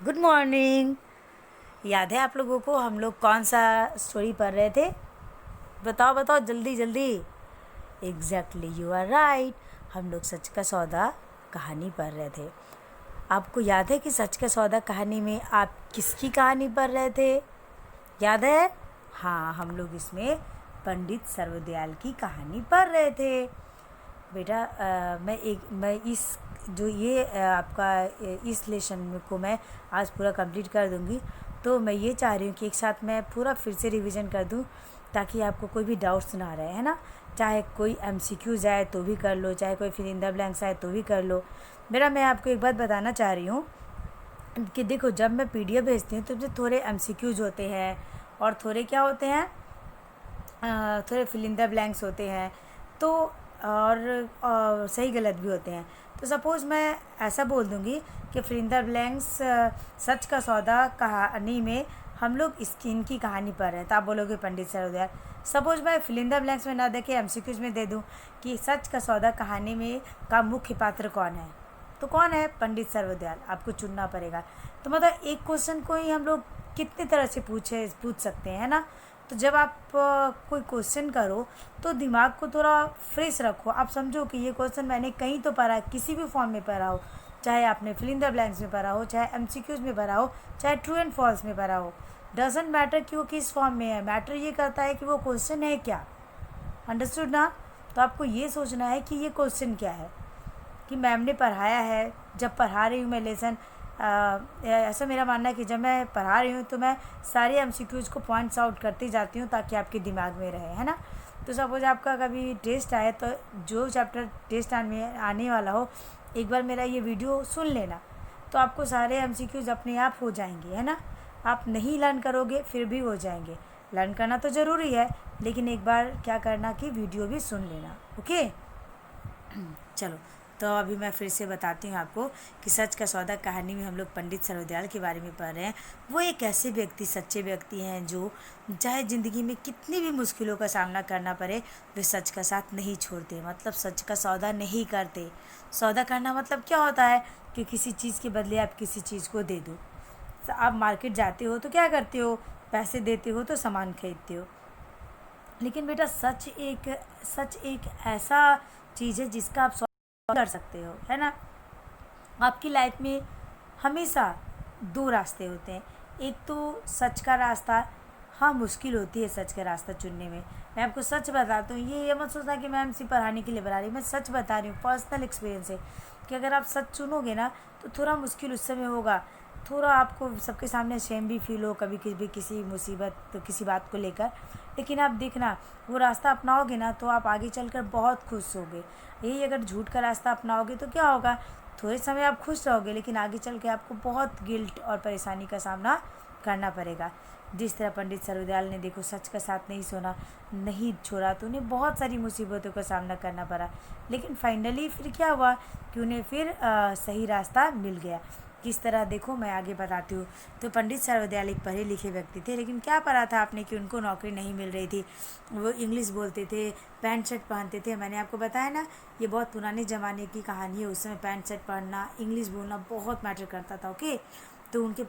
Good morning. याद है आप लोगों को हम लोग कौन सा स्टोरी पढ़ रहे थे? बताओ बताओ जल्दी जल्दी। Exactly, you are right. हम लोग सच का सौदा कहानी पढ़ रहे थे। आपको याद है कि सच का सौदा कहानी में आप किसकी कहानी पढ़ रहे थे? याद है? हाँ, हम लोग इसमें पंडित सर्वदयाल की कहानी पढ़ रहे थे। बेटा मैं इस जो ये आपका इस लेसन को मैं आज पूरा कंप्लीट कर दूंगी। तो मैं ये चाह रही हूँ कि एक साथ मैं पूरा फिर से रिवीजन कर दूँ, ताकि आपको कोई भी डाउट्स ना रहे, है ना। चाहे कोई MCQs आए तो भी कर लो, चाहे कोई फिल इन द ब्लैंक्स आए तो भी कर लो। बेटा मैं आपको एक बात बताना चाह रही हूँ कि देखो, जब मैं PDF भेजती हूँ तो जो थोड़े MCQs होते हैं और थोड़े क्या होते हैं, थोड़े फिल इन द ब्लैंक्स होते हैं, तो और सही गलत भी होते हैं। तो सपोज़ मैं ऐसा बोल दूँगी कि फिल इन द ब्लैंक्स सच का सौदा कहानी में हम लोग इनकी कहानी पढ़ रहे हैं, तो आप बोलोगे पंडित सर्वदयाल। सपोज मैं फिल इन द ब्लैंक्स में ना दे के MCQs में दे दूँ कि सच का सौदा कहानी में का मुख्य पात्र कौन है, तो कौन है? पंडित सर्वदयाल। आपको चुनना पड़ेगा। तो मतलब एक क्वेश्चन को ही हम लोग कितने तरह से पूछ सकते हैं, है ना। तो जब आप कोई क्वेश्चन करो तो दिमाग को थोड़ा फ्रेश रखो। आप समझो कि ये क्वेश्चन मैंने कहीं तो पढ़ा है, किसी भी फॉर्म में पढ़ा हो, चाहे आपने फिल इन द ब्लैंक्स में पढ़ा हो, चाहे MCQs में पढ़ा हो, चाहे ट्रू एंड फॉल्स में पढ़ा हो। डजेंट मैटर कि वो किस फॉर्म में है, मैटर ये करता है कि वो क्वेश्चन है क्या। अंडरस्टूड ना। तो आपको ये सोचना है कि ये क्वेश्चन क्या है, कि मैम ने पढ़ाया है। जब पढ़ा रही हूँ मैं लेसन, ऐसा मेरा मानना है कि जब मैं पढ़ा रही हूँ तो मैं सारे MCQs को पॉइंट्स आउट करती जाती हूँ, ताकि आपके दिमाग में रहे, है ना। तो सपोज आपका कभी टेस्ट आए, तो जो चैप्टर टेस्ट आने वाला हो, एक बार मेरा ये वीडियो सुन लेना, तो आपको सारे MCQs अपने आप हो जाएंगे, है ना। आप नहीं लर्न करोगे फिर भी हो जाएंगे। लर्न करना तो ज़रूरी है, लेकिन एक बार क्या करना कि वीडियो भी सुन लेना। ओके चलो, तो अभी मैं फिर से बताती हूँ आपको कि सच का सौदा कहानी में हम लोग पंडित सर्वदयाल के बारे में पढ़ रहे हैं। वो एक ऐसे व्यक्ति, सच्चे व्यक्ति हैं जो चाहे ज़िंदगी में कितनी भी मुश्किलों का सामना करना पड़े, वे सच का साथ नहीं छोड़ते। मतलब सच का सौदा नहीं करते। सौदा करना मतलब क्या होता है कि किसी चीज़ के बदले आप किसी चीज़ को दे दो। आप मार्केट जाते हो तो क्या करते हो? पैसे देते हो तो सामान खरीदते हो। लेकिन बेटा सच एक ऐसा चीज़ है जिसका आप कर सकते हो, है ना। आपकी लाइफ में हमेशा दो रास्ते होते हैं। एक तो सच का रास्ता। हाँ, मुश्किल होती है सच का रास्ता चुनने में। मैं आपको सच बताता हूँ, ये मत सोचना कि मैं MC पढ़ाने के लिए बता रही हूँ। मैं सच बता रही हूँ, पर्सनल एक्सपीरियंस है कि अगर आप सच चुनोगे ना तो थोड़ा मुश्किल उस समय होगा। थोड़ा आपको सबके सामने शेम भी फील हो कभी किसी मुसीबत तो किसी बात को लेकर। लेकिन आप देखना, वो रास्ता अपनाओगे ना तो आप आगे चलकर बहुत खुश होगे। यही अगर झूठ का रास्ता अपनाओगे तो क्या होगा? थोड़े समय आप खुश रहोगे, लेकिन आगे चल के आपको बहुत गिल्ट और परेशानी का सामना करना पड़ेगा। जिस तरह पंडित सर्वदयाल ने देखो सच का साथ नहीं छोड़ा, तो उन्हें बहुत सारी मुसीबतों का सामना करना पड़ा। लेकिन फाइनली फिर क्या हुआ कि उन्हें फिर सही रास्ता मिल गया। किस तरह, देखो मैं आगे बताती हूँ। तो पंडित सर्वदयाल एक पढ़े लिखे व्यक्ति थे, लेकिन क्या पढ़ा था आपने कि उनको नौकरी नहीं मिल रही थी। वो इंग्लिश बोलते थे, पैंट शर्ट पहनते थे। मैंने आपको बताया ना, ये बहुत पुराने ज़माने की कहानी है। उस समय पैंट शर्ट पहनना, इंग्लिश बोलना बहुत मैटर करता था। ओके, तो उनके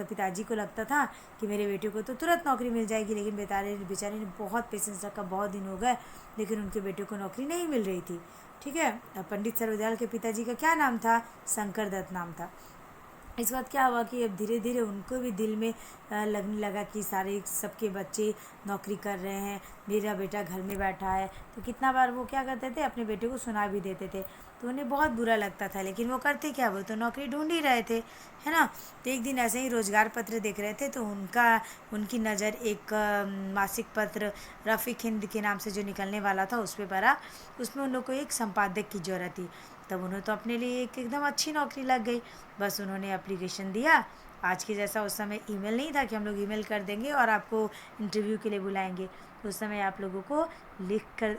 पिताजी को लगता था कि मेरे बेटे को तो तुरंत नौकरी मिल जाएगी, लेकिन बेचारे ने बहुत पेशेंस रखा। बहुत दिन हो गए लेकिन उनके बेटे को नौकरी नहीं मिल रही थी। ठीक है, पंडित सर्वदयाल के पिताजी का क्या नाम था? शंकर दत्त नाम था। इस बात क्या हुआ कि अब धीरे धीरे उनको भी दिल में लगने लगा कि सारे सबके बच्चे नौकरी कर रहे हैं, मेरा बेटा घर में बैठा है। तो कितना बार वो क्या करते थे, अपने बेटे को सुना भी देते थे। तो उन्हें बहुत बुरा लगता था, लेकिन वो करते क्या, वो तो नौकरी ढूंढ ही रहे थे, है ना। तो एक दिन ऐसे ही रोजगार पत्र देख रहे थे, तो उनकी नज़र एक मासिक पत्र रफ़ीक हिंद के नाम से जो निकलने वाला था उस पर पड़ा। उसमें उन लोग को एक संपादक की ज़रूरत थी। तब उन्हें तो अपने लिए एक एकदम अच्छी नौकरी लग गई। बस उन्होंने एप्लीकेशन दिया। आज के जैसा उस समय ईमेल नहीं था कि हम लोग ईमेल कर देंगे और आपको इंटरव्यू के लिए बुलाएंगे। उस समय आप लोगों को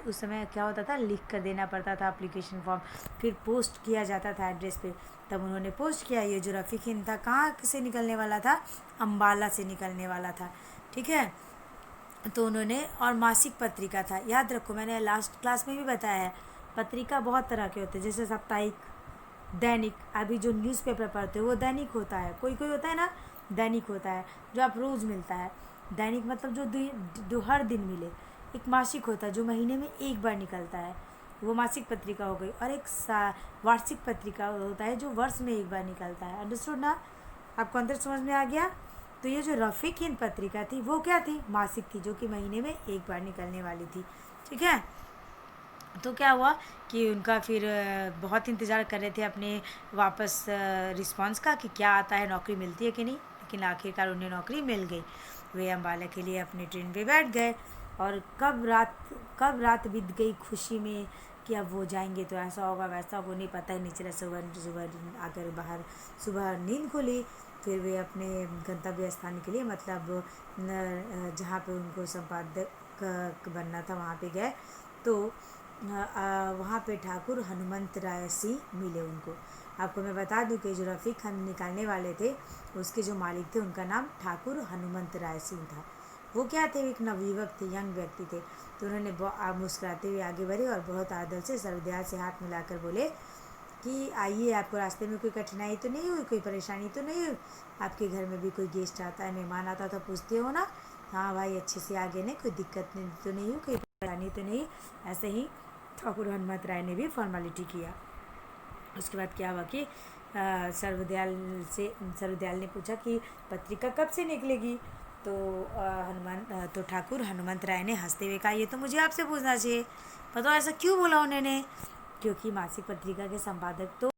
उस समय क्या होता था, लिख कर देना पड़ता था एप्लीकेशन फॉर्म, फिर पोस्ट किया जाता था एड्रेस पे। तब उन्होंने पोस्ट किया। ये जो रफ़ीक हिंद था कहाँ से निकलने वाला था? अम्बाला से निकलने वाला था। ठीक है, तो उन्होंने, और मासिक पत्रिका था। याद रखो, मैंने लास्ट क्लास में भी बताया है, पत्रिका बहुत तरह के होते हैं, जैसे साप्ताहिक, दैनिक, अभी जो न्यूज़पेपर पढ़ते हो वो दैनिक होता है, कोई कोई होता है ना दैनिक होता है जो आप रोज़ मिलता है। दैनिक मतलब जो हर दिन मिले। एक मासिक होता है जो महीने में एक बार निकलता है, वो मासिक पत्रिका हो गई। और एक वार्षिक पत्रिका होता है जो वर्ष में एक बार निकलता है। अंडरस्टूड ना? आपको अंदर समझ में आ गया? तो ये जो रफ़ीक हिंद पत्रिका थी वो क्या थी? मासिक थी, जो कि महीने में एक बार निकलने वाली थी। ठीक है। तो क्या हुआ कि उनका फिर बहुत इंतज़ार कर रहे थे अपने वापस रिस्पांस का कि क्या आता है, नौकरी मिलती है कि नहीं। लेकिन आखिरकार उन्हें नौकरी मिल गई। वे अम्बाला के लिए अपने ट्रेन पे बैठ गए। और कब रात बीत गई खुशी में कि अब वो जाएंगे तो ऐसा होगा वैसा होगा, उन्हें पता ही नहीं चला। सुबह सुबह आकर बाहर सुबह नींद खुली। फिर वे अपने गंतव्य स्थान के लिए मतलब जहाँ पे उनको संपादक बनना था वहाँ पे गए। तो वहाँ पे ठाकुर हनुमंत राय सिंह मिले उनको। आपको मैं बता दूं कि जो रफ़ीक हम निकालने वाले थे उसके जो मालिक थे उनका नाम ठाकुर हनुमंत राय सिंह था। वो क्या थे? एक नवयुवक थे, यंग व्यक्ति थे। तो उन्होंने मुस्कुराते हुए आगे बढ़े और बहुत आदर से सर्वदयाल से हाथ मिलाकर बोले कि आइए, आपको रास्ते में कोई कठिनाई तो नहीं हुई, कोई परेशानी तो नहीं हुई? आपके घर में भी कोई गेस्ट आता है, मेहमान आता तो पूछते हो ना? हाँ भाई, अच्छे से आगे नहीं, कोई दिक्कत नहीं तो नहीं हुई, कोई परेशानी तो नहीं? ऐसे ही ठाकुर हनुमंत राय ने भी फॉर्मेलिटी किया। उसके बाद क्या हुआ कि सर्वदयाल ने पूछा कि पत्रिका कब से निकलेगी? तो ठाकुर हनुमंत राय ने हंसते हुए कहा, ये तो मुझे आपसे पूछना चाहिए। बताओ ऐसा क्यों बोला उन्होंने? क्योंकि मासिक पत्रिका के संपादक तो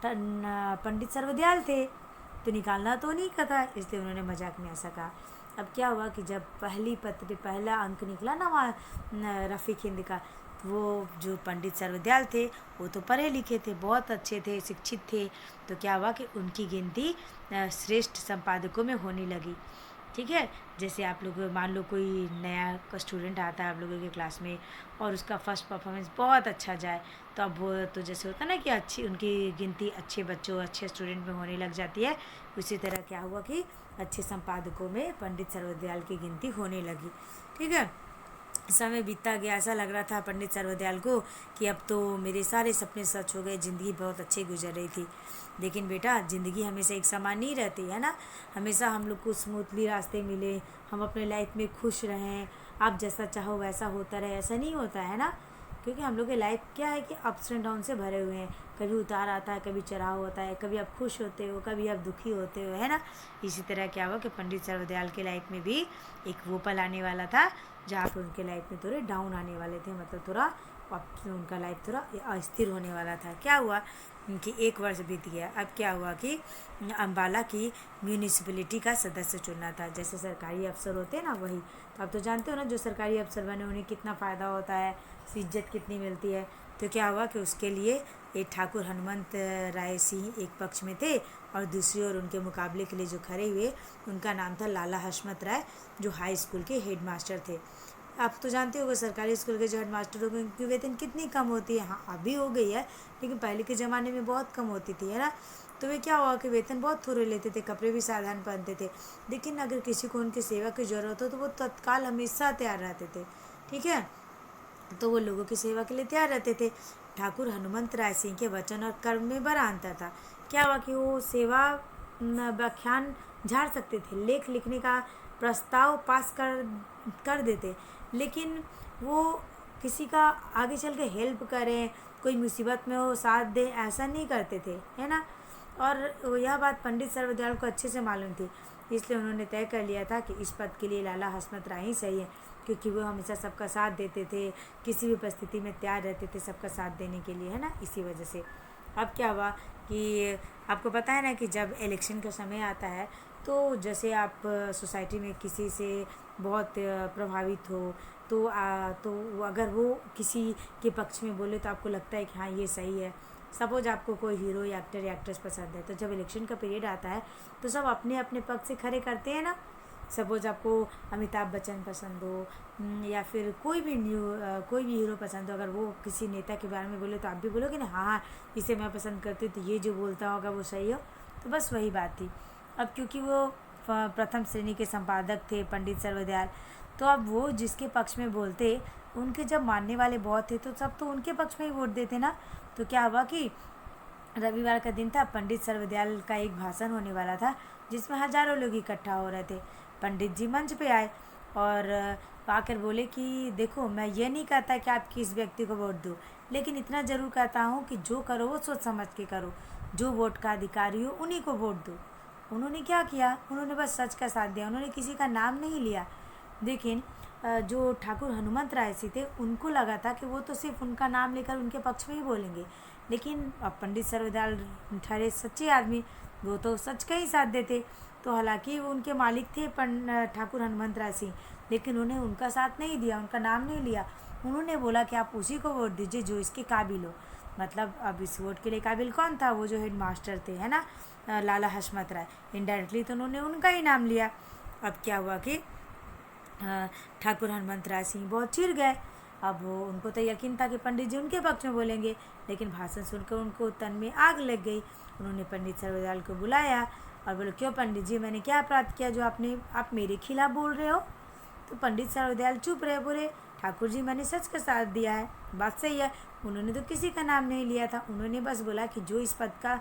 पंडित सर्वदयाल थे, तो निकालना तो उन्हीं का था, इसलिए उन्होंने मजाक में ऐसा कहा। अब क्या हुआ कि जब पहला अंक निकला ना वहाँ रफ़ीक हिंद का, वो जो पंडित सर्वदयाल थे वो तो पढ़े लिखे थे, बहुत अच्छे थे, शिक्षित थे। तो क्या हुआ कि उनकी गिनती श्रेष्ठ संपादकों में होने लगी। ठीक है। जैसे आप लोग मान लो कोई नया स्टूडेंट आता है आप लोगों के क्लास में और उसका फर्स्ट परफॉर्मेंस बहुत अच्छा जाए, तो अब वो तो जैसे होता है ना कि अच्छी उनकी गिनती अच्छे बच्चों अच्छे स्टूडेंट में होने लग जाती है। उसी तरह क्या हुआ कि अच्छे संपादकों में पंडित सर्वदयाल की गिनती होने लगी। ठीक है। समय बीतता गया, ऐसा लग रहा था पंडित सर्वदयाल को कि अब तो मेरे सारे सपने सच हो गए, ज़िंदगी बहुत अच्छी गुजर रही थी। लेकिन बेटा, ज़िंदगी हमेशा एक समान नहीं रहती है ना। हमेशा हम लोग को स्मूथली रास्ते मिले, हम अपने लाइफ में खुश रहें, आप जैसा चाहो वैसा होता रहे, ऐसा नहीं होता है ना। क्योंकि हम लोग की लाइफ क्या है कि अप्स एंड डाउन से भरे हुए हैं। कभी उतार आता है, कभी चढ़ाव होता है, कभी आप खुश होते हो, कभी आप दुखी होते हो, है ना। इसी तरह क्या हुआ कि पंडित सर्वदयाल के लाइफ में भी एक वो पल आने वाला था जहाँ पे उनके लाइफ में थोड़े डाउन आने वाले थे, मतलब थोड़ा उनका लाइफ थोड़ा अस्थिर होने वाला था। क्या हुआ कि 1 वर्ष बीत गया। अब क्या हुआ कि अम्बाला की म्यूनिसिपलिटी का सदस्य चुनना था। जैसे सरकारी अफसर होते हैं ना, वही। तो आप तो जानते हो ना, जो सरकारी अफसर बने उन्हें कितना फ़ायदा होता है, इज्जत कितनी मिलती है। तो क्या हुआ कि उसके लिए एक ठाकुर हनुमंत राय सिंह एक पक्ष में थे और दूसरी ओर उनके मुकाबले के लिए जो खड़े हुए उनका नाम था लाला हशमत राय, जो हाई स्कूल के हेड मास्टर थे। आप तो जानते होंगे सरकारी स्कूल के जो हेड मास्टर हो गए उनकी वेतन कितनी कम होती है। हाँ, अभी हो गई है, लेकिन पहले के ज़माने में बहुत कम होती थी, है ना। तो वे क्या हुआ कि वेतन बहुत थोड़े लेते थे, कपड़े भी साधारण पहनते थे, लेकिन अगर किसी को उनकी सेवा की ज़रूरत हो तो वो तत्काल हमेशा तैयार रहते थे। ठीक है। तो वो लोगों की सेवा के लिए तैयार रहते थे। ठाकुर हनुमंत राय सिंह के वचन और कर्म में बड़ा अंतर था। क्या हुआ कि वो सेवा व्याख्यान झाड़ सकते थे, लेख लिखने का प्रस्ताव पास कर देते, लेकिन वो किसी का आगे चल के हेल्प करें, कोई मुसीबत में हो साथ दें, ऐसा नहीं करते थे, है ना। और यह बात पंडित सर्वदयाल को अच्छे से मालूम थी, इसलिए उन्होंने तय कर लिया था कि इस पद के लिए लाला हसमत राय ही सही है, क्योंकि वो हमेशा सबका साथ देते थे, किसी भी परिस्थिति में तैयार रहते थे सबका साथ देने के लिए, है ना। इसी वजह से अब क्या हुआ कि आपको पता है ना कि जब इलेक्शन का समय आता है तो जैसे आप सोसाइटी में किसी से बहुत प्रभावित हो तो अगर वो किसी के पक्ष में बोले तो आपको लगता है कि हाँ ये सही है। सपोज आपको कोई हीरो या एक्टर या एक्ट्रेस पसंद है, तो जब इलेक्शन का पीरियड आता है तो सब अपने अपने पक्ष से खड़े करते हैं ना। सपोज आपको अमिताभ बच्चन पसंद हो या फिर कोई भी कोई भी हीरो पसंद हो, अगर वो किसी नेता के बारे में बोले तो आप भी बोलोगे ना हाँ हाँ इसे मैं पसंद करती हूँ, तो ये जो बोलता होगा वो सही हो। तो बस वही बात थी। अब क्योंकि वो प्रथम श्रेणी के संपादक थे पंडित सर्वदयाल, तो अब वो जिसके पक्ष में बोलते उनके जब मानने वाले बहुत थे तो सब तो उनके पक्ष में ही वोट देते ना। तो क्या हुआ कि रविवार का दिन था। पंडित सर्वदयाल का एक भाषण होने वाला था जिसमें हजारों लोग इकट्ठा हो रहे थे। पंडित जी मंच पे आए और आकर बोले कि देखो, मैं ये नहीं कहता कि आप किस व्यक्ति को वोट दो, लेकिन इतना ज़रूर कहता हूँ कि जो करो वो सोच समझ के करो, जो वोट का अधिकारी हो उन्हीं को वोट दो। उन्होंने क्या किया, उन्होंने बस सच का साथ दिया, उन्होंने किसी का नाम नहीं लिया। लेकिन जो ठाकुर हनुमंत राय जी थे उनको लगा था कि वो तो सिर्फ उनका नाम लेकर उनके पक्ष में ही बोलेंगे, लेकिन अब पंडित सर्वदयाल ठहरे सच्चे आदमी, वो तो सच का ही साथ देते। तो हालांकि वो उनके मालिक थे ठाकुर हनुमंत राय सिंह, लेकिन उन्हें उनका साथ नहीं दिया, उनका नाम नहीं लिया। उन्होंने बोला कि आप उसी को वोट दीजिए जो इसके काबिल हो। मतलब अब इस वोट के लिए काबिल कौन था, वो जो हेड मास्टर थे, है ना, लाला हसमत राय। इनडायरेक्टली तो उन्होंने उनका ही नाम लिया। अब क्या हुआ कि ठाकुर हनुमंत राय सिंह बहुत चिढ़ गए। अब वो उनको तो यकीन था कि पंडित जी उनके पक्ष में बोलेंगे, लेकिन भाषण सुनकर उनको तन में आग लग गई। उन्होंने पंडित सर्वदयाल को बुलाया और बोले, क्यों पंडित जी, मैंने क्या अपराध किया जो आप मेरे खिलाफ बोल रहे हो? तो पंडित सर्वदयाल चुप रहे, बोले, ठाकुर जी, मैंने सच का साथ दिया है, बात सही है। उन्होंने तो किसी का नाम नहीं लिया था, उन्होंने बस बोला कि जो इस पद का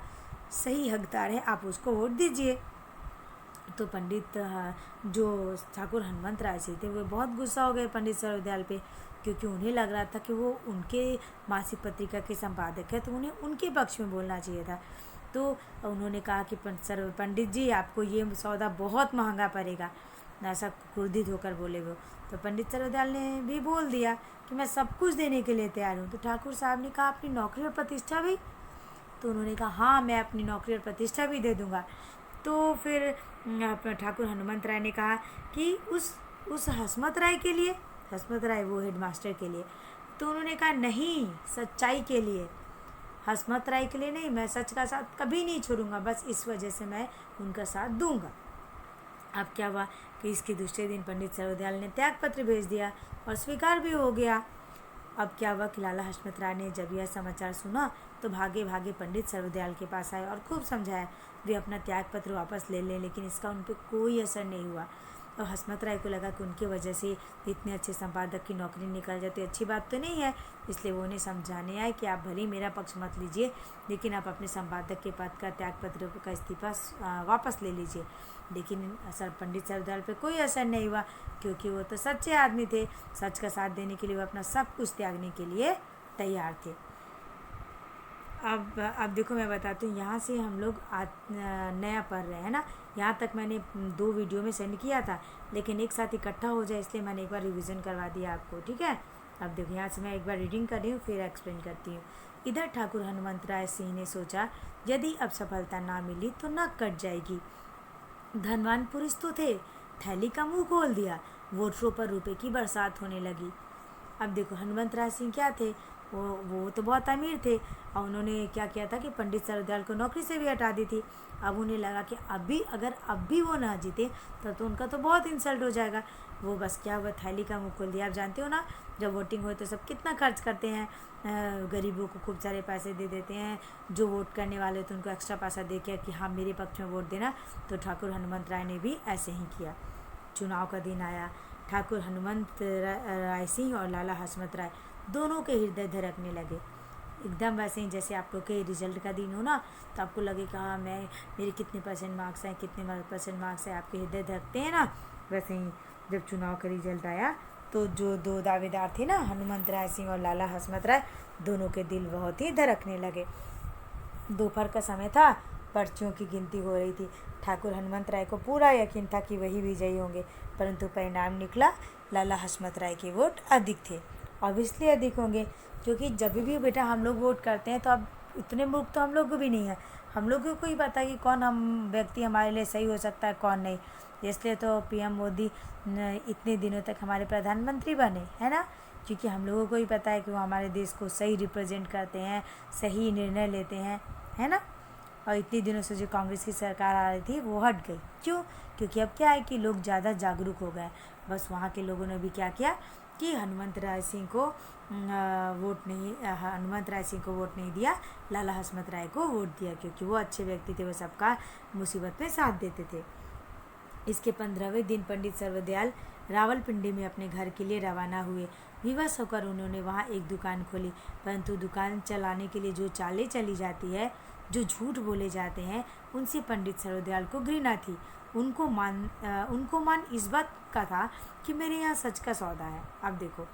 सही हकदार है आप उसको वोट दीजिए। तो पंडित जो ठाकुर हनुमंत राय जी थे वो बहुत गुस्सा हो गए पंडित सर्वदयाल पे, क्योंकि उन्हें लग रहा था कि वो उनके मासिक पत्रिका के संपादक है, तो उन्हें उनके पक्ष में बोलना चाहिए था। तो उन्होंने कहा कि पंडित जी, आपको ये सौदा बहुत महंगा पड़ेगा, ऐसा क्रोधित होकर बोले वो। तो पंडित सर्वदयाल ने भी बोल दिया कि मैं सब कुछ देने के लिए तैयार हूँ। तो ठाकुर साहब ने कहा, अपनी नौकरी और प्रतिष्ठा भी? तो उन्होंने कहा, हाँ, मैं अपनी नौकरी और प्रतिष्ठा भी दे दूँगा। तो फिर ठाकुर हनुमंत राय ने कहा कि उस हसमत राय के लिए, हसमत राय वो हेड मास्टर के लिए। तो उन्होंने कहा, नहीं, सच्चाई के लिए, हसमत राय के लिए नहीं, मैं सच का साथ कभी नहीं छोड़ूंगा, बस इस वजह से मैं उनका साथ दूंगा। अब क्या हुआ कि इसके दूसरे दिन पंडित सर्वदयाल ने त्याग पत्र भेज दिया और स्वीकार भी हो गया। अब क्या हुआ कि लाला हसमत राय ने जब यह समाचार सुना तो भागे भागे पंडित सर्वदयाल के पास आए और खूब समझाया वे अपना त्याग पत्र वापस ले लें, लेकिन इसका उन पर कोई असर नहीं हुआ। और हसमत राय को लगा कि उनकी वजह से इतने अच्छे संपादक की नौकरी निकल जाती, अच्छी बात तो नहीं है। इसलिए वो उन्हें समझाने आए कि आप भले ही मेरा पक्ष मत लीजिए, लेकिन आप अपने संपादक के पद का त्याग पत्र का इस्तीफा वापस ले लीजिए। लेकिन पंडित सर्वदयाल पे कोई असर नहीं हुआ, क्योंकि वो तो सच्चे आदमी थे, सच का साथ देने के लिए वो अपना सब कुछ त्यागने के लिए तैयार थे। अब देखो, मैं बताती हूँ, यहाँ से हम लोग नया पढ़ रहे हैं ना, यहाँ तक मैंने 2 वीडियो में सेंड किया था, लेकिन एक साथ इकट्ठा हो जाए इसलिए मैंने एक बार रिवीजन करवा दिया आपको, ठीक है। अब देखो, यहाँ से मैं एक बार रीडिंग कर रही हूँ, फिर एक्सप्लेन करती हूँ। इधर ठाकुर हनुमंत राय सिंह ने सोचा, यदि अब सफलता ना मिली तो नाक कट जाएगी। धनवान पुरुष तो थे, थैली का मुंह खोल दिया, वोटरों पर रुपए की बरसात होने लगी। अब देखो, हनुमंत राय सिंह क्या थे, वो तो बहुत अमीर थे, और उन्होंने क्या किया था कि पंडित सर्वदयाल को नौकरी से भी हटा दी थी। अब उन्हें लगा कि अगर अब भी वो ना जीते तो उनका तो बहुत इंसल्ट हो जाएगा। वो बस क्या हुआ, थैली का मुंह खोल दिया। आप जानते हो ना, जब वोटिंग हो तो सब कितना खर्च करते हैं, गरीबों को खूब सारे पैसे दे देते हैं, जो वोट करने वाले तो उनको एक्स्ट्रा पैसा दे के कि हाँ, मेरे पक्ष में वोट देना। तो ठाकुर हनुमंत राय ने भी ऐसे ही किया। चुनाव का दिन आया, ठाकुर हनुमंत राय सिंह और लाला हसमत राय दोनों के हृदय धड़कने लगे, एकदम वैसे ही जैसे आप लोग के रिजल्ट का दिन हो ना, तो आपको लगे कि हाँ, मेरे कितने % मार्क्स हैं, कितने % मार्क्स हैं, आपके हृदय धड़कते हैं ना, वैसे ही जब चुनाव का रिजल्ट आया तो जो 2 दावेदार थे ना, हनुमंत राय सिंह और लाला हसमत राय, दोनों के दिल बहुत ही धड़कने लगे। दोपहर का समय था, पर्चियों की गिनती हो रही थी। ठाकुर हनुमंत राय को पूरा यकीन था कि वही विजयी होंगे, परंतु परिणाम निकला, लाला हसमत राय के वोट अधिक थे। ऑब्वियसली अधिक होंगे, क्योंकि जब भी बेटा हम लोग वोट करते हैं तो अब इतने मूर्ख तो हम लोग को भी नहीं है, हम लोग को ही पता है कि कौन व्यक्ति हमारे लिए सही हो सकता है, कौन नहीं। इसलिए तो PM मोदी इतने दिनों तक हमारे प्रधानमंत्री बने, है ना, क्योंकि हम लोगों को ही पता है कि वो हमारे देश को सही रिप्रेजेंट करते हैं, सही निर्णय लेते हैं, है ना। और इतने दिनों से जो कांग्रेस की सरकार आ रही थी वो हट गई। क्यों? क्योंकि अब क्या है कि लोग ज़्यादा जागरूक हो गए। बस वहाँ के लोगों ने भी क्या किया कि हनुमंत राय सिंह को वोट नहीं दिया, लाला हसमत राय को वोट दिया, क्योंकि वो अच्छे व्यक्ति थे, वो सबका मुसीबत में साथ देते थे। इसके 15वें दिन पंडित सर्वदयाल रावलपिंडी में अपने घर के लिए रवाना हुए। विवश होकर उन्होंने वहाँ एक दुकान खोली, परंतु दुकान चलाने के लिए जो चालें चली जाती है, जो झूठ बोले जाते हैं, उनसे पंडित सर्वदयाल को घृणा थी। उनको मान इस बात का था कि मेरे यहाँ सच का सौदा है। अब देखो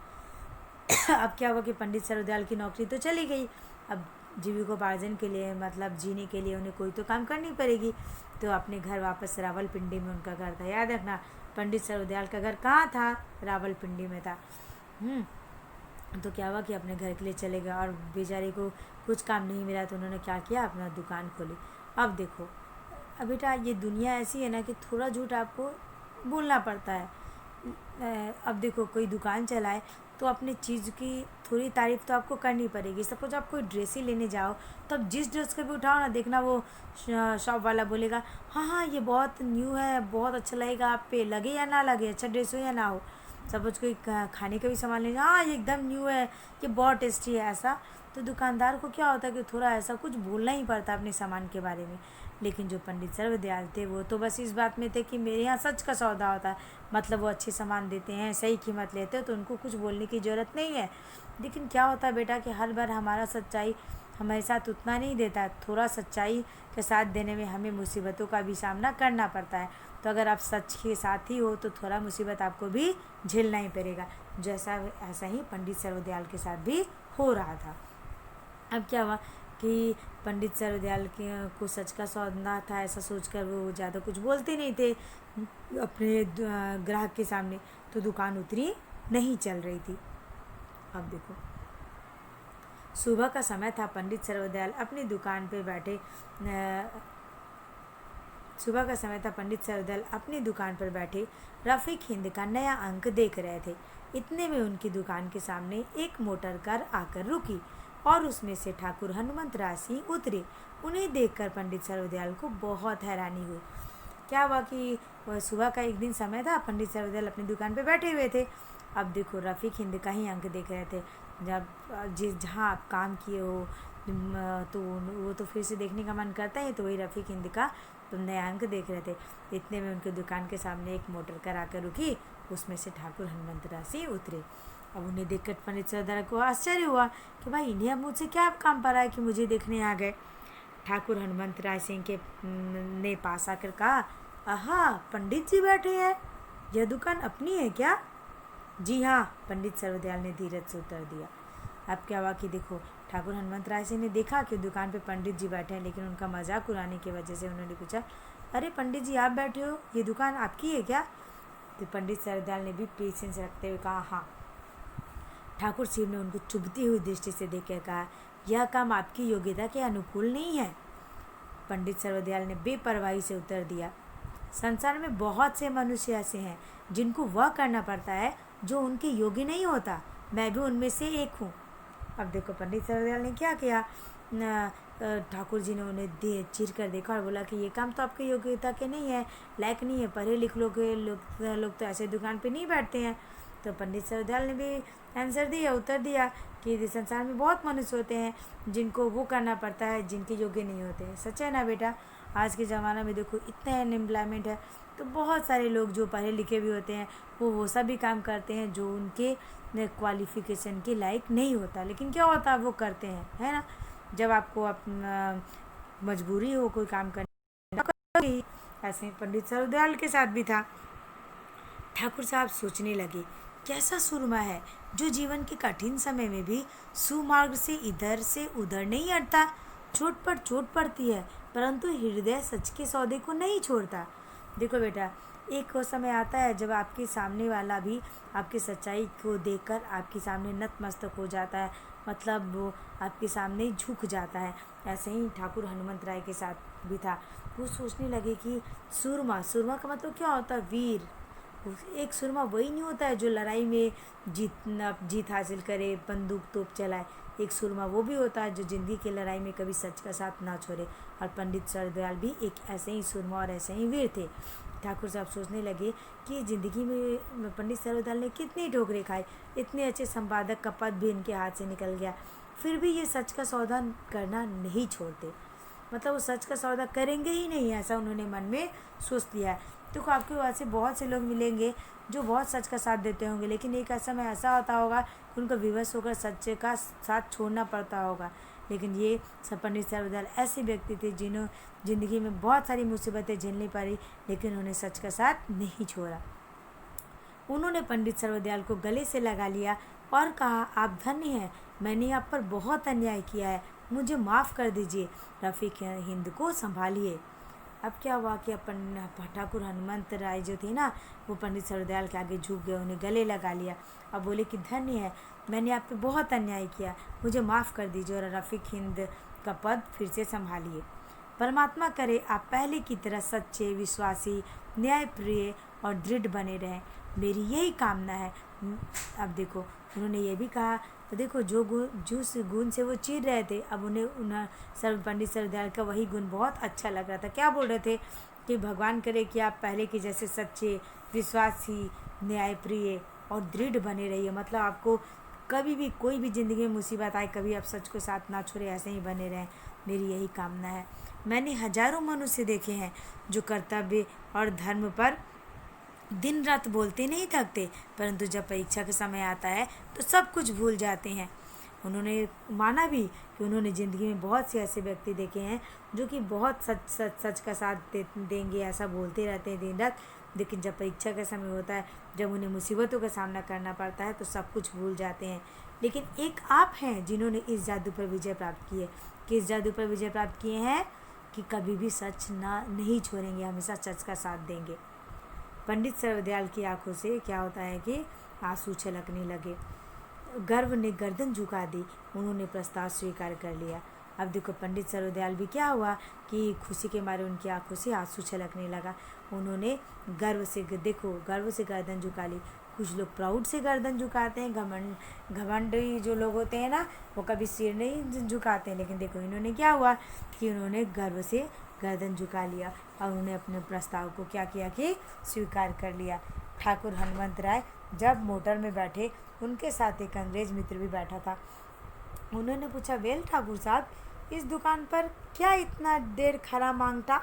अब क्या हुआ कि पंडित सर्वदयाल की नौकरी तो चली गई। अब जीविकोपार्जन के लिए, मतलब जीने के लिए उन्हें कोई तो काम करनी पड़ेगी। तो अपने घर वापस रावलपिंडी में उनका घर था। याद रखना, पंडित सर्वदयाल का घर कहाँ था? रावलपिंडी में था। तो क्या हुआ कि अपने घर के लिए चले गए और बेचारे को कुछ काम नहीं मिला, तो उन्होंने क्या किया, अपना दुकान खोली। अब देखो, अब बेटा ये दुनिया ऐसी है ना कि थोड़ा झूठ आपको बोलना पड़ता है। अब देखो, कोई दुकान चलाए तो अपनी चीज़ की थोड़ी तारीफ़ तो आपको करनी पड़ेगी। सपोज आप कोई ड्रेस ही लेने जाओ, तो अब जिस ड्रेस को भी उठाओ ना, देखना वो शॉप वाला बोलेगा हाँ हाँ ये बहुत न्यू है, बहुत अच्छा लगेगा आप पे, लगे या ना लगे, अच्छा ड्रेस हो या ना हो। सपोज कोई खाने का भी सामान ले जाओ, हाँ ये एकदम न्यू है, ये बहुत टेस्टी है, ऐसा। तो दुकानदार को क्या होता है कि थोड़ा ऐसा कुछ बोलना ही पड़ता है अपने सामान के बारे में। लेकिन जो पंडित सर्वदयाल थे वो तो बस इस बात में थे कि मेरे यहाँ सच का सौदा होता है, मतलब वो अच्छे सामान देते हैं, सही कीमत लेते हैं, तो उनको कुछ बोलने की ज़रूरत नहीं है। लेकिन क्या होता है बेटा कि हर बार हमारा सच्चाई हमारे साथ उतना नहीं देता, थोड़ा सच्चाई के साथ देने में हमें मुसीबतों का भी सामना करना पड़ता है। तो अगर आप सच के साथ ही हो तो थोड़ा मुसीबत आपको भी झेलना ही पड़ेगा। जैसा ऐसा ही पंडित सर्वदयाल के साथ भी हो रहा था। अब क्या हुआ कि पंडित सर्वदयाल को सच का सौदा था, ऐसा सोचकर वो ज़्यादा कुछ बोलते नहीं थे अपने ग्राहक के सामने, तो दुकान उतनी नहीं चल रही थी। अब देखो, सुबह का समय था। पंडित सर्वदयाल अपनी दुकान पे बैठे सुबह का समय था। पंडित सर्वदयाल अपनी दुकान पर बैठे रफ़ीक हिंद का नया अंक देख रहे थे। इतने में उनकी दुकान के सामने एक मोटर कार आकर रुकी और उसमें से ठाकुर हनुमंत राय सिंह उतरे। उन्हें देखकर पंडित सर्वदयाल को बहुत हैरानी हुई। क्या हुआ कि सुबह का एक दिन समय था, पंडित सर्वदयाल अपनी दुकान पे बैठे हुए थे। अब देखो, रफ़ीक हिंद का ही अंक देख रहे थे। जब जहाँ आप काम किए हो तो वो तो फिर से देखने का मन करता है, तो वही रफ़ीक हिंद का तो नया अंक देख रहे थे। इतने में उनके दुकान के सामने एक मोटर कार आकर रुकी, उसमें से ठाकुर हनुमंत राय सिंह उतरे। अब उन्हें देखकर पंडित सर्वदयाल को आश्चर्य हुआ कि भाई इन्हें अब मुझसे क्या काम पड़ा है कि मुझे देखने आ गए। ठाकुर हनुमंत राय सिंह के ने पास आकर कहा, आहा पंडित जी बैठे हैं, यह दुकान अपनी है क्या? जी हाँ, पंडित सर्वदयाल ने धीरज से उत्तर दिया। अब क्या हुआ कि देखो, ठाकुर हनुमंत राय सिंह ने देखा कि दुकान पे पंडित जी बैठे हैं, लेकिन उनका मजाक उड़ाने की वजह से उन्होंने पूछा, अरे पंडित जी आप बैठे हो, ये दुकान आपकी है क्या? तो पंडित सर्वदयाल ने भी पेशेंस रखते हुए कहा, हाँ। ठाकुर सिंह ने उनको चुभती हुई दृष्टि से देखकर कहा, यह काम आपकी योग्यता के अनुकूल नहीं है। पंडित सर्वदयाल ने बेपरवाही से उत्तर दिया, संसार में बहुत से मनुष्य ऐसे हैं जिनको वह करना पड़ता है जो उनके योग्य नहीं होता, मैं भी उनमें से एक हूँ। अब देखो, पंडित सर्वदयाल ने क्या किया, ठाकुर जी ने उन्हें चीर कर देखा और बोला कि ये काम तो आपके योग्यता के नहीं है, लायक नहीं है, पढ़े लिखे लोग तो ऐसे दुकान पे नहीं बैठते हैं। तो पंडित सर्वदयाल ने भी आंसर दिया, उत्तर दिया कि संसार में बहुत मनुष्य होते हैं जिनको वो करना पड़ता है जिनके योग्य नहीं होते हैं। सच है ना बेटा? आज के ज़माना में देखो इतना अनएम्प्लॉयमेंट है, तो बहुत सारे लोग जो पढ़े लिखे भी होते हैं वो सब भी काम करते हैं जो उनके क्वालिफ़िकेशन के लायक नहीं होता, लेकिन क्या होता है वो करते हैं, है ना? जब आपको अपना मजबूरी हो कोई काम करने, ऐसे पंडित सर्वदयाल के साथ भी था। ठाकुर साहब सोचने लगे, कैसा सुरमा है जो जीवन के कठिन समय में भी सुमार्ग से इधर से उधर नहीं हटता। चोट पर चोट पड़ती है परंतु हृदय सच के सौदे को नहीं छोड़ता। देखो बेटा, एक वो समय आता है जब आपके सामने वाला भी आपकी सच्चाई को देखकर आपके सामने नतमस्तक हो जाता है, मतलब वो आपके सामने झुक जाता है। ऐसे ही ठाकुर हनुमंत राय के साथ भी था। वो सोचने लगे कि सुरमा का मतलब क्या होता है? वीर। एक सुरमा वही नहीं होता है जो लड़ाई में जीत हासिल करे, बंदूक तोप चलाए। एक सुरमा वो भी होता है जो ज़िंदगी की लड़ाई में कभी सच का साथ ना छोड़े। और पंडित सर्वदयाल भी एक ऐसे ही सुरमा और ऐसे ही वीर थे। ठाकुर साहब सोचने लगे कि ज़िंदगी में पंडित सर्वदयाल ने कितनी ठोकरें खाई, इतने अच्छे संपादक का पद भी इनके हाथ से निकल गया, फिर भी ये सच का सौदा करना नहीं छोड़ते, मतलब वो सच का सौदा करेंगे ही नहीं, ऐसा उन्होंने मन में सोच लिया। देखो आपके वहाँ से बहुत से लोग मिलेंगे जो बहुत सच का साथ देते होंगे, लेकिन एक समय ऐसा होता होगा कि उनको विवश होकर सच का साथ छोड़ना पड़ता होगा। लेकिन ये पंडित सर्वदयाल ऐसे व्यक्ति थे जिन्होंने ज़िंदगी में बहुत सारी मुसीबतें झेलनी पड़ी, लेकिन उन्होंने सच का साथ नहीं छोड़ा। उन्होंने पंडित सर्वदयाल को गले से लगा लिया और कहा, आप धन्य हैं, मैंने आप पर बहुत अन्याय किया है, मुझे माफ़ कर दीजिए, रफ़ीक हिंद को संभालिए। अब क्या हुआ कि अपन ठाकुर हनुमंत राय जो थे ना, वो पंडित सर्वदयाल के आगे झुक गए, उन्हें गले लगा लिया। अब बोले कि धन्य है, मैंने आप पे बहुत अन्याय किया, मुझे माफ़ कर दीजिए और रफ़ीक हिंद का पद फिर से संभालिए। परमात्मा करे आप पहले की तरह सच्चे, विश्वासी, न्यायप्रिय और दृढ़ बने रहें, मेरी यही कामना है। अब देखो उन्होंने ये भी कहा, तो देखो जिस गुण से वो चीर रहे थे, अब उन्हें पंडित सर्वदयाल का वही गुण बहुत अच्छा लग रहा था। क्या बोल रहे थे कि भगवान करे कि आप पहले के जैसे सच्चे, विश्वासी, न्यायप्रिय और दृढ़ बने रहिए। मतलब आपको कभी भी कोई भी ज़िंदगी में मुसीबत आए, कभी आप सच को साथ ना छोड़े, ऐसे ही बने रहें, मेरी यही कामना है। मैंने हजारों मनुष्य देखे हैं जो कर्तव्य और धर्म पर दिन रात बोलते नहीं थकते, परंतु जब परीक्षा का समय आता है तो सब कुछ भूल जाते हैं। उन्होंने माना भी कि उन्होंने ज़िंदगी में बहुत से ऐसे व्यक्ति देखे हैं जो कि बहुत सच का साथ देंगे, ऐसा बोलते रहते हैं दिन रात, लेकिन जब परीक्षा का समय होता है, जब उन्हें मुसीबतों का सामना करना पड़ता है तो सब कुछ भूल जाते हैं। लेकिन एक आप हैं जिन्होंने इस जादू पर विजय प्राप्त की है। किस जादू पर विजय प्राप्त किए हैं? कि कभी भी सच नहीं छोड़ेंगे, हमेशा सच का साथ देंगे। पंडित सर्वदयाल की आंखों से क्या होता है कि आंसू छलकने लगे। गर्व ने गर्दन झुका दी, उन्होंने प्रस्ताव स्वीकार कर लिया। अब देखो पंडित सर्वदयाल भी क्या हुआ कि खुशी के मारे उनकी आंखों से आंसू छलकने लगा। उन्होंने गर्व से गर्दन झुका ली। कुछ लोग प्राउड से गर्दन झुकाते हैं, घमंडी जो लोग होते हैं ना, वो कभी सिर नहीं झुकाते हैं, लेकिन देखो इन्होंने क्या हुआ कि उन्होंने गर्व से गर्दन झुका लिया और उन्होंने अपने प्रस्ताव को क्या किया कि स्वीकार कर लिया। ठाकुर हनुमंत राय जब मोटर में बैठे, उनके साथ एक अंग्रेज मित्र भी बैठा था। उन्होंने पूछा, वेल ठाकुर साहब, इस दुकान पर क्या इतना देर खरा मांगता?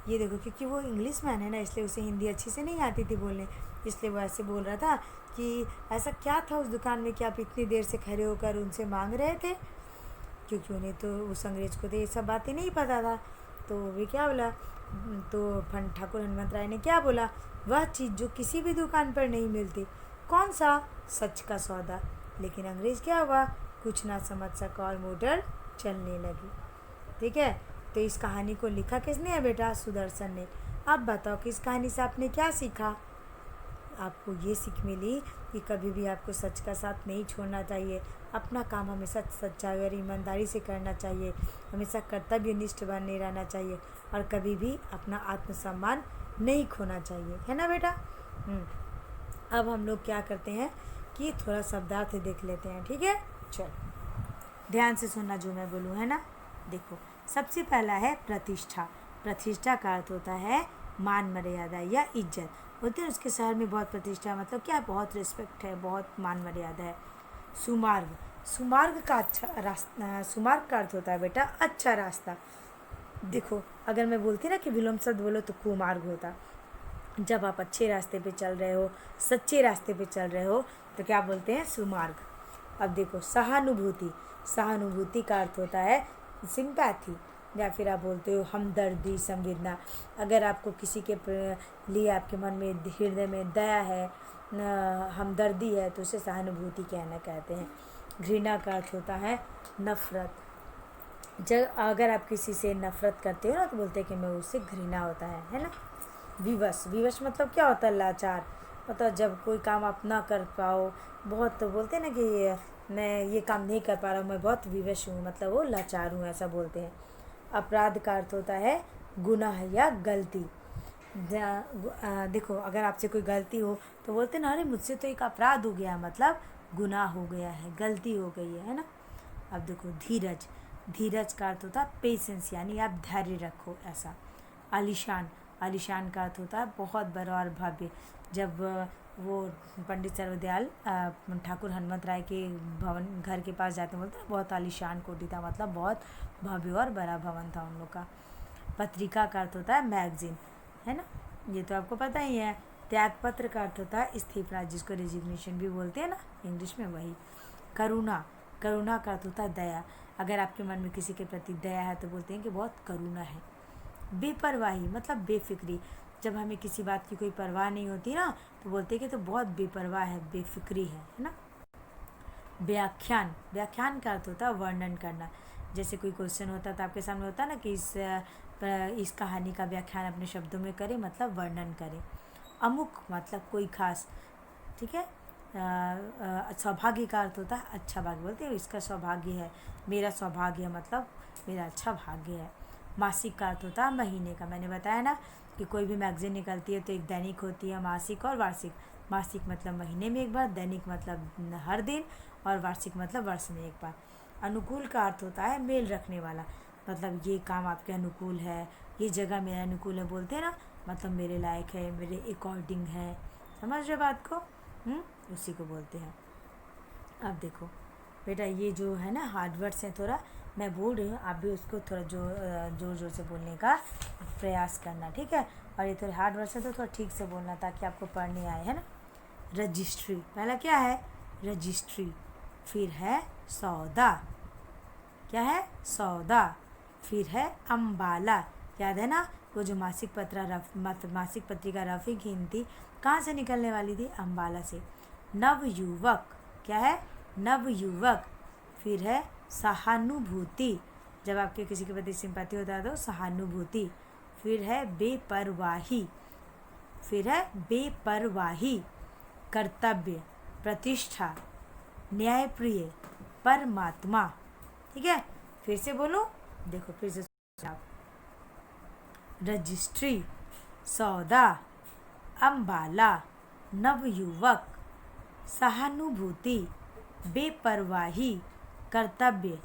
ये देखो, क्योंकि वो इंग्लिश मैन है ना, इसलिए उसे हिंदी अच्छी से नहीं आती थी बोलने, इसलिए वो ऐसे बोल रहा था कि ऐसा क्या था उस दुकान में कि आप इतनी देर से खड़े होकर उनसे मांग रहे थे, क्योंकि उन्हें तो उस अंग्रेज को तो ये सब बातें नहीं पता था। तो वे क्या बोला, तो ठाकुर हनुमंत राय ने क्या बोला, वह चीज़ जो किसी भी दुकान पर नहीं मिलती। कौन सा? सच का सौदा। लेकिन अंग्रेज़ क्या हुआ, कुछ ना समझ सका और मोटर चलने लगी। ठीक है, तो इस कहानी को लिखा किसने है बेटा? सुदर्शन ने। अब बताओ कि इस कहानी से आपने क्या सीखा? आपको ये सीख मिली कि कभी भी आपको सच का साथ नहीं छोड़ना चाहिए, अपना काम हमेशा सच्चाई और ईमानदारी से करना चाहिए, हमेशा कर्तव्यनिष्ठ बने रहना चाहिए और कभी भी अपना आत्मसम्मान नहीं खोना चाहिए, है ना बेटा? अब हम लोग क्या करते हैं कि थोड़ा शब्दार्थ देख लेते हैं। ठीक है, चल ध्यान से सुनना जो मैं बोलूँ, है ना। देखो, सबसे पहला है प्रतिष्ठा। प्रतिष्ठा का अर्थ होता है मान मर्यादा या इज्जत। बोलते हैं उसके शहर में बहुत प्रतिष्ठा, मतलब क्या, बहुत रिस्पेक्ट है, बहुत मान मर्यादा है। सुमार्ग, सुमार्ग का अच्छा रास्ता, सुमार्ग का अर्थ होता है बेटा अच्छा रास्ता। देखो, अगर मैं बोलती ना कि विलोम शब्द बोलो तो कुमार्ग होता। जब आप अच्छे रास्ते पे चल रहे हो, सच्चे रास्ते पे चल रहे हो, तो क्या बोलते हैं? सुमार्ग। अब देखो, सहानुभूति, सहानुभूति का अर्थ होता है सिंपैथी, या फिर आप बोलते हो हमदर्दी, संवेदना। अगर आपको किसी के लिए आपके मन में, हृदय में दया है, हमदर्दी है, तो उसे सहानुभूति कहते हैं। घृणा का अर्थ होता है नफरत। जब अगर आप किसी से नफरत करते हो ना, तो बोलते हैं कि मैं उससे घृणा होता है ना। विवश, विवश मतलब क्या होता है? लाचार। मतलब जब कोई काम आप ना कर पाओ, बहुत तो बोलते हैं ना कि मैं ये काम नहीं कर पा रहा हूँ, मैं बहुत विवश हूँ, मतलब वो लाचार हूँ, ऐसा बोलते हैं। अपराध का अर्थ होता है गुनाह या गलती। देखो, अगर आपसे कोई गलती हो तो बोलते हैं ना, अरे मुझसे तो एक अपराध हो गया, मतलब गुनाह हो गया है, गलती हो गई है ना। अब देखो, धीरज, धीरज का अर्थ होता है पेशेंस, यानी आप धैर्य रखो, ऐसा। आलीशान, आलीशान का अर्थ होता है बहुत बड़ा और भव्य। जब वो पंडित सर्वदयाल ठाकुर हनुमंत राय के भवन, घर के पास जाते, बोलते हैं बहुत आलीशान कोठी था, मतलब बहुत भव्य और बड़ा भवन था उन लोग का। पत्रिका का अर्थ होता है मैगजीन, है ना। ये तो आपको पता ही है। त्यागपत्र का अर्थ होता है इस्तीफा, जिसको रेजिग्नेशन भी बोलते हैं ना इंग्लिश में, वही। करुणा, करुणा का अर्थ होता है दया। अगर आपके मन में किसी के प्रति दया है तो बोलते हैं कि बहुत करुणा है। बेपरवाही मतलब बेफिक्री, जब हमें किसी बात की कोई परवाह नहीं होती ना तो बोलते हैं कि तो बहुत बेपरवाह है, बेफिक्री है ना। व्याख्यान, व्याख्यान का अर्थ होता है वर्णन करना। जैसे कोई क्वेश्चन होता है तो आपके सामने होता है ना कि इस कहानी का व्याख्यान अपने शब्दों में करें, मतलब वर्णन करें। अमुक मतलब कोई खास, ठीक है। सौभाग्य का अर्थ होता है अच्छा भाग्य, बोलते हैं इसका सौभाग्य है, मेरा सौभाग्य है, मतलब मेरा अच्छा भाग्य है। मासिक का अर्थ होता है महीने का। मैंने बताया ना कि कोई भी मैगजीन निकलती है तो एक दैनिक होती है, मासिक और वार्षिक। मासिक मतलब महीने में एक बार, दैनिक मतलब हर दिन, और वार्षिक मतलब वर्ष में एक बार। अनुकूल का अर्थ होता है मेल रखने वाला, मतलब ये काम आपके अनुकूल है, ये जगह मेरे अनुकूल है, बोलते हैं ना, मतलब मेरे लायक है, मेरे अकॉर्डिंग है। समझ रहे बात को? उसी को बोलते हैं। अब देखो बेटा, ये जो है ना हार्ड वर्ड्स हैं, थोड़ा मैं बोल रही हूँ, आप भी उसको थोड़ा जोर जोर से बोलने का प्रयास करना, ठीक है। और ये थोड़े हार्ड वर्ड्स हैं तो थोड़ा ठीक से बोलना ताकि आपको पढ़ने आए, है ना। रजिस्ट्री, पहला क्या है? रजिस्ट्री। फिर है सौदा, क्या है? सौदा। फिर है अम्बाला, याद है ना वो जो मासिक पत्रिका रफ़ी गिनती कहाँ से निकलने वाली थी? अम्बाला से। नवयुवक, क्या है? नवयुवक। फिर है सहानुभूति, जब आपके किसी के प्रति सिंपैथी होता है तो सहानुभूति। फिर है बेपरवाही, फिर है बेपरवाही। कर्तव्य, प्रतिष्ठा, न्यायप्रिय, परमात्मा, ठीक है। फिर से बोलो, देखो फिर से आप। रजिस्ट्री, सौदा, अम्बाला, नवयुवक, सहानुभूति, बेपरवाही, कर्तव्य,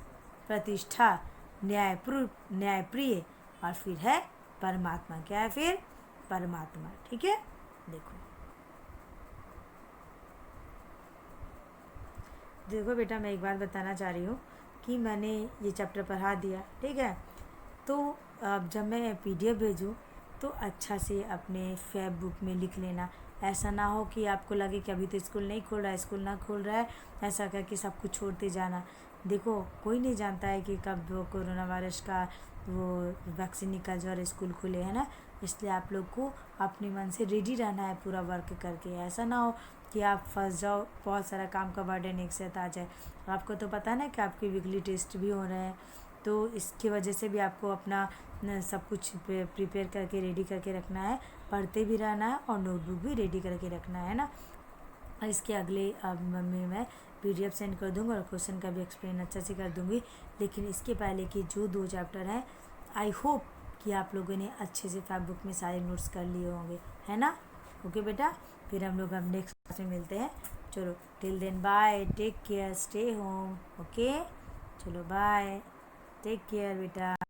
प्रतिष्ठा, न्यायप्रिय, और फिर है परमात्मा। क्या है फिर? परमात्मा, ठीक है। देखो बेटा, मैं एक बात बताना चाह रही हूँ कि मैंने ये चैप्टर पढ़ा दिया, ठीक है। तो अब जब मैं PDF भेजूँ तो अच्छा से अपने फैब बुक में लिख लेना। ऐसा ना हो कि आपको लगे कि अभी तो स्कूल नहीं खुल रहा है, स्कूल ना खुल रहा है, ऐसा करके सब कुछ छोड़ते जाना। देखो कोई नहीं जानता है कि कब वो कोरोना वायरस का वो वैक्सीन निकल जाए और स्कूल खुले, है ना। इसलिए आप लोग को अपने मन से रेडी रहना है पूरा वर्क करके। ऐसा ना हो कि आप फंस जाओ, बहुत सारा काम का बर्डन एक साथ आ जाए। आपको तो पता है ना कि आपके वीकली टेस्ट भी हो रहे हैं, तो इसकी वजह से भी आपको अपना सब कुछ प्रिपेयर करके रेडी करके रखना है, पढ़ते भी रहना है और नोटबुक भी रेडी करके रखना है ना। और इसके अगले में मैं PDF सेंड कर दूँगा और क्वेश्चन का भी एक्सप्लेन अच्छा से कर दूँगी। लेकिन इसके पहले कि जो 2 चैप्टर हैं, आई होप कि आप लोगों ने अच्छे से फैब बुक में सारे नोट्स कर लिए होंगे, है ना। ओके बेटा, फिर हम लोग अब नेक्स्ट क्लास में मिलते हैं। चलो, till then bye, take care, stay home. Okay, चलो बाय, टेक केयर बेटा।